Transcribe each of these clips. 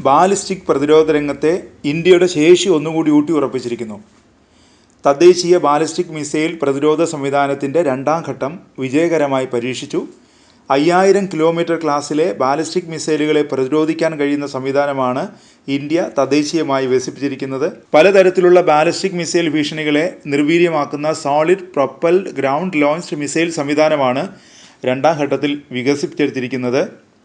Ballistic പ്രതിരോധ രംഗത്തെ ഇന്ത്യയുടെ ശേഷി ഒന്നുകൂടി ഊട്ടിയുറപ്പിച്ചിരിക്കുന്നു. തദ്ദേശീയ ബാലിസ്റ്റിക് മിസൈൽ പ്രതിരോധ സംവിധാനത്തിൻ്റെ രണ്ടാം ഘട്ടം വിജയകരമായി പരീക്ഷിച്ചു. 5000 കിലോമീറ്റർ ക്ലാസ്സിലെ ബാലിസ്റ്റിക് മിസൈലുകളെ പ്രതിരോധിക്കാൻ കഴിയുന്ന സംവിധാനമാണ് ഇന്ത്യ തദ്ദേശീയമായി വികസിപ്പിച്ചിരിക്കുന്നത്. പലതരത്തിലുള്ള ബാലിസ്റ്റിക് മിസൈൽ ഭീഷണികളെ നിർവീര്യമാക്കുന്ന solid propelled ground launched missile സംവിധാനമാണ് രണ്ടാം ഘട്ടത്തിൽ വികസിപ്പിച്ചെടുത്തിരിക്കുന്നത്.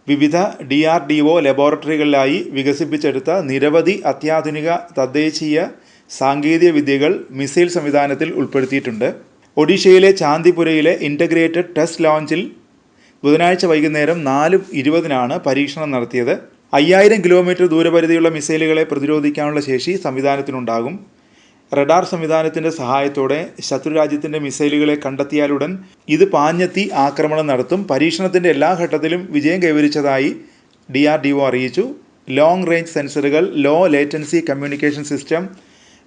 വിവിധ DRDO ലബോറട്ടറികളിലായി വികസിപ്പിച്ചെടുത്ത നിരവധി അത്യാധുനിക തദ്ദേശീയ സാങ്കേതിക വിദ്യകൾ മിസൈൽ സംവിധാനത്തിൽ ഉൾപ്പെടുത്തിയിട്ടുണ്ട്. ഒഡീഷയിലെ ചാന്ദിപുരയിലെ ഇൻ്റഗ്രേറ്റഡ് ടെസ്റ്റ് ലോഞ്ചിൽ ബുധനാഴ്ച വൈകുന്നേരം 4:20 പരീക്ഷണം നടത്തിയത്. 5000 കിലോമീറ്റർ ദൂരപരിധിയുള്ള മിസൈലുകളെ പ്രതിരോധിക്കാനുള്ള ശേഷി സംവിധാനത്തിനുണ്ടാകും. റഡാർ സംവിധാനത്തിൻ്റെ സഹായത്തോടെ ശത്രുരാജ്യത്തിൻ്റെ മിസൈലുകളെ കണ്ടെത്തിയാലുടൻ ഇത് പാഞ്ഞെത്തി ആക്രമണം നടത്തും. പരീക്ഷണത്തിൻ്റെ എല്ലാ ഘട്ടത്തിലും വിജയം കൈവരിച്ചതായി DRDO അറിയിച്ചു. ലോങ് റേഞ്ച് സെൻസറുകൾ, low latency communication system,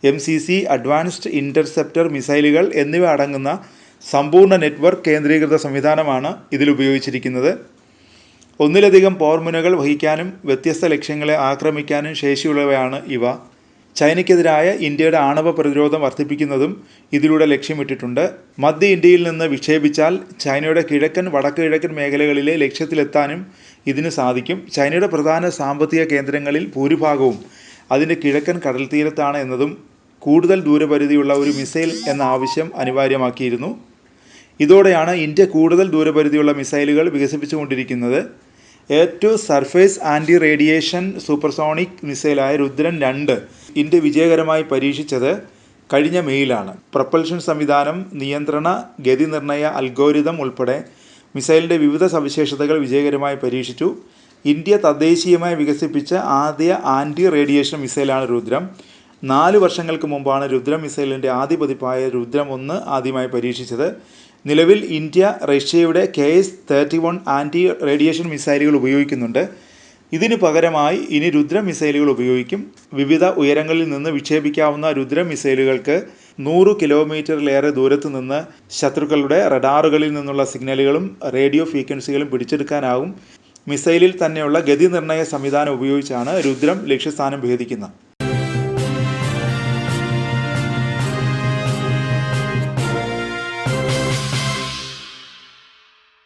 MCC, advanced interceptor മിസൈലുകൾ എന്നിവ അടങ്ങുന്ന സമ്പൂർണ്ണ നെറ്റ്വർക്ക് കേന്ദ്രീകൃത സംവിധാനമാണ് ഇതിലുപയോഗിച്ചിരിക്കുന്നത്. ഒന്നിലധികം പോർമുനകൾ വഹിക്കാനും വ്യത്യസ്ത ലക്ഷ്യങ്ങളെ ആക്രമിക്കാനും ശേഷിയുള്ളവയാണ് ഇവ. ചൈനയ്ക്കെതിരായ ഇന്ത്യയുടെ ആണവ പ്രതിരോധം വർദ്ധിപ്പിക്കുന്നതും ഇതിലൂടെ ലക്ഷ്യമിട്ടിട്ടുണ്ട്. മധ്യ ഇന്ത്യയിൽ നിന്ന് വിക്ഷേപിച്ചാൽ ചൈനയുടെ കിഴക്കൻ വടക്ക് കിഴക്കൻ മേഖലകളിലെ ലക്ഷ്യത്തിലെത്താനും ഇതിന് സാധിക്കും. ചൈനയുടെ പ്രധാന സാമ്പത്തിക കേന്ദ്രങ്ങളിൽ ഭൂരിഭാഗവും അതിൻ്റെ കിഴക്കൻ കടൽ തീരത്താണ് എന്നതും കൂടുതൽ ദൂരപരിധിയുള്ള ഒരു മിസൈൽ എന്ന ആവശ്യം അനിവാര്യമാക്കിയിരുന്നു. ഇതോടെയാണ് ഇന്ത്യ കൂടുതൽ ദൂരപരിധിയുള്ള മിസൈലുകൾ വികസിപ്പിച്ചുകൊണ്ടിരിക്കുന്നത്. ഏറ്റവും സർഫേസ് ആൻറ്റി റേഡിയേഷൻ സൂപ്പർസോണിക് മിസൈലായ രുദ്രൻ 2 ഇന്ത്യ വിജയകരമായി പരീക്ഷിച്ചത് കഴിഞ്ഞ മെയ്യിലാണ്. പ്രൊപ്പൽഷൻ സംവിധാനം, നിയന്ത്രണ ഗതി നിർണയ അൽഗോരിതം ഉൾപ്പെടെ മിസൈലിൻ്റെ വിവിധ സവിശേഷതകൾ വിജയകരമായി പരീക്ഷിച്ചു. ഇന്ത്യ തദ്ദേശീയമായി വികസിപ്പിച്ച ആദ്യ ആൻറ്റി റേഡിയേഷൻ മിസൈലാണ് രുദ്രം. 4 വർഷങ്ങൾക്ക് മുമ്പാണ് രുദ്രം മിസൈലിൻ്റെ ആദ്യ പതിപ്പായ രുദ്രം 1 ആദ്യമായി പരീക്ഷിച്ചത്. നിലവിൽ ഇന്ത്യ റഷ്യയുടെ KS-31 ആൻറ്റി റേഡിയേഷൻ മിസൈലുകൾ ഉപയോഗിക്കുന്നുണ്ട്. ഇതിനു പകരമായി ഇനി രുദ്രം മിസൈലുകൾ ഉപയോഗിക്കും. വിവിധ ഉയരങ്ങളിൽ നിന്ന് വിക്ഷേപിക്കാവുന്ന രുദ്രം മിസൈലുകൾക്ക് 100 കിലോമീറ്ററിലേറെ ദൂരത്ത് നിന്ന് ശത്രുക്കളുടെ റഡാറുകളിൽ നിന്നുള്ള സിഗ്നലുകളും റേഡിയോ ഫ്രീക്വൻസികളും പിടിച്ചെടുക്കാനാകും. മിസൈലിൽ തന്നെയുള്ള ഗതി നിർണയ സംവിധാനം ഉപയോഗിച്ചാണ് രുദ്രം ലക്ഷ്യസ്ഥാനം ഭേദിക്കുന്നത്.